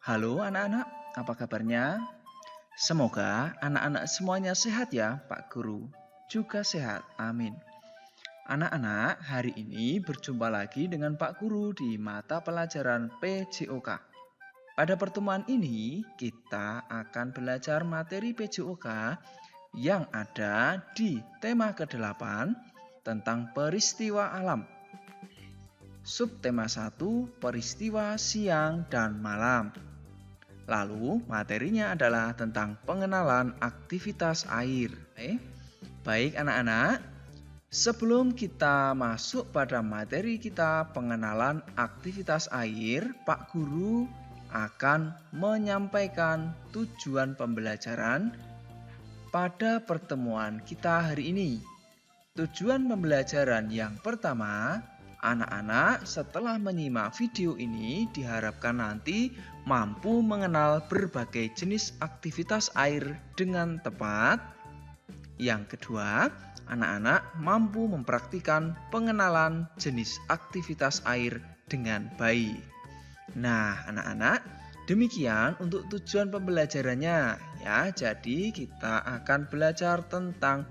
Halo anak-anak, apa kabarnya? Semoga anak-anak semuanya sehat ya, Pak Guru. Juga sehat, amin. Anak-anak, hari ini berjumpa lagi dengan Pak Guru di mata pelajaran PJOK. Pada pertemuan ini, kita akan belajar materi PJOK yang ada di tema ke-8 tentang peristiwa alam. Subtema 1, peristiwa siang dan malam. Lalu materinya adalah tentang pengenalan aktivitas air. Baik anak-anak, sebelum kita masuk pada materi kita pengenalan aktivitas air, Pak Guru akan menyampaikan tujuan pembelajaran pada pertemuan kita hari ini. Tujuan pembelajaran yang pertama, anak-anak setelah menyimak video ini diharapkan nanti mampu mengenal berbagai jenis aktivitas air dengan tepat. Yang kedua, anak-anak mampu mempraktikkan pengenalan jenis aktivitas air dengan baik. Nah, anak-anak, demikian untuk tujuan pembelajarannya ya. Jadi kita akan belajar tentang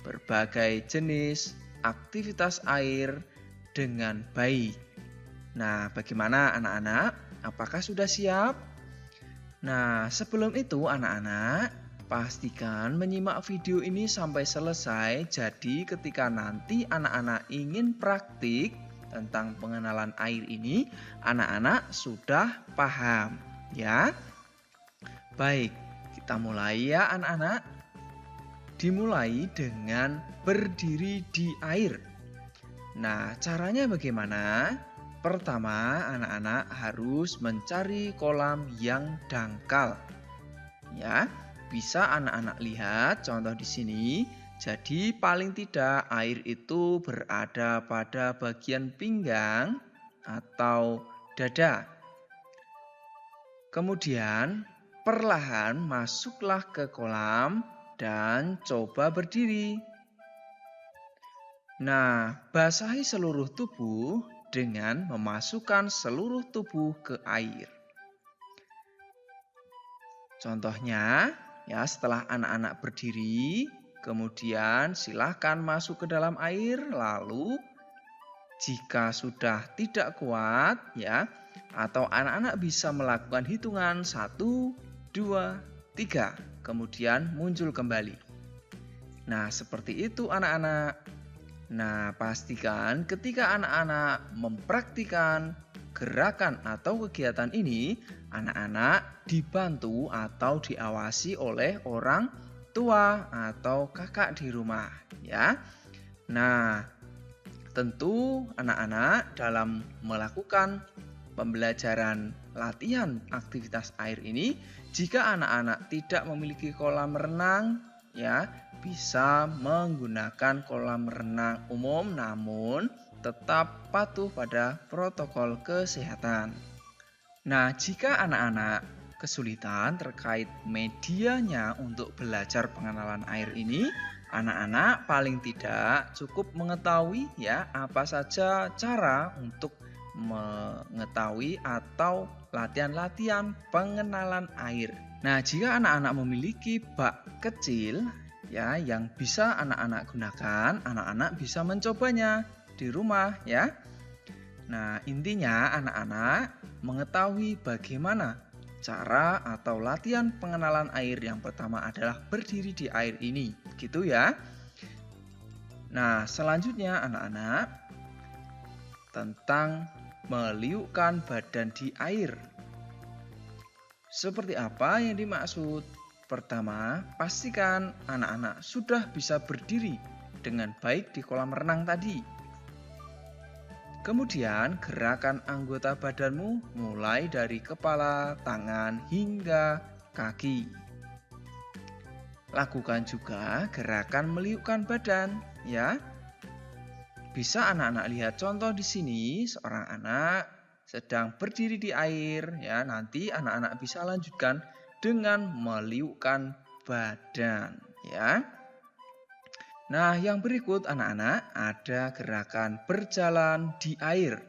berbagai jenis aktivitas air dengan baik. Nah, bagaimana anak-anak? Apakah sudah siap? Nah, sebelum itu anak-anak, pastikan menyimak video ini sampai selesai. Jadi ketika nanti anak-anak ingin praktik tentang pengenalan air ini, anak-anak sudah paham, ya. Baik, kita mulai ya anak-anak. Dimulai dengan berdiri di air. Nah, caranya bagaimana? Pertama, anak-anak harus mencari kolam yang dangkal. Ya, bisa anak-anak lihat contoh di sini. Jadi paling tidak air itu berada pada bagian pinggang atau dada. Kemudian perlahan masuklah ke kolam dan coba berdiri. Nah, basahi seluruh tubuh dengan memasukkan seluruh tubuh ke air. Contohnya, ya setelah anak-anak berdiri, kemudian silahkan masuk ke dalam air, lalu jika sudah tidak kuat, ya, atau anak-anak bisa melakukan hitungan 1, 2, 3, kemudian muncul kembali. Nah, seperti itu anak-anak. Nah, pastikan ketika anak-anak mempraktikkan gerakan atau kegiatan ini, anak-anak dibantu atau diawasi oleh orang tua atau kakak di rumah, ya. Nah, tentu anak-anak dalam melakukan pembelajaran latihan aktivitas air ini, jika anak-anak tidak memiliki kolam renang, ya, bisa menggunakan kolam renang umum namun tetap patuh pada protokol kesehatan. Nah, jika anak-anak kesulitan terkait medianya untuk belajar pengenalan air ini, anak-anak paling tidak cukup mengetahui ya apa saja cara untuk mengetahui atau latihan-latihan pengenalan air. Nah, jika anak-anak memiliki bak kecil ya yang bisa anak-anak gunakan, anak-anak bisa mencobanya di rumah ya. Nah, intinya anak-anak mengetahui bagaimana cara atau latihan pengenalan air. Yang pertama adalah berdiri di air ini, gitu ya. Nah, selanjutnya anak-anak tentang meliukkan badan di air. Seperti apa yang dimaksud? Pertama, pastikan anak-anak sudah bisa berdiri dengan baik di kolam renang tadi. Kemudian gerakan anggota badanmu mulai dari kepala, tangan, hingga kaki. Lakukan juga gerakan meliukkan badan, ya. Bisa anak-anak lihat contoh di sini, seorang anak sedang berdiri di air, ya. Nanti anak-anak bisa lanjutkan dengan meliukkan badan, ya. Nah, yang berikut anak-anak ada gerakan berjalan di air.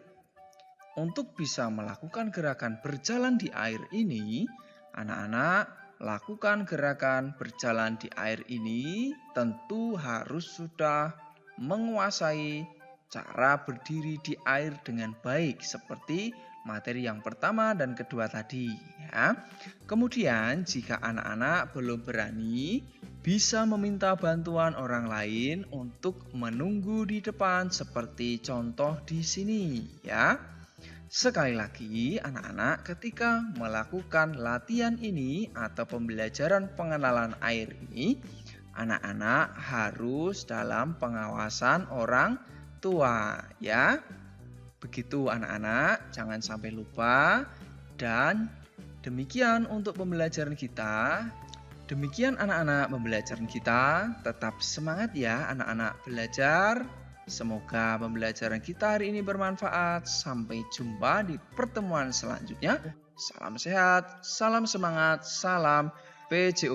Untuk bisa melakukan gerakan berjalan di air ini, anak-anak lakukan gerakan berjalan di air ini tentu harus sudah menguasai cara berdiri di air dengan baik seperti materi yang pertama dan kedua tadi ya. Kemudian jika anak-anak belum berani, bisa meminta bantuan orang lain untuk menunggu di depan seperti contoh di sini ya. Sekali lagi, anak-anak ketika melakukan latihan ini atau pembelajaran pengenalan air ini, anak-anak harus dalam pengawasan orang tua ya. Begitu anak-anak, jangan sampai lupa. Dan demikian untuk pembelajaran kita. Demikian anak-anak pembelajaran kita. Tetap semangat ya anak-anak belajar. Semoga pembelajaran kita hari ini bermanfaat. Sampai jumpa di pertemuan selanjutnya. Salam sehat, salam semangat, salam PJO.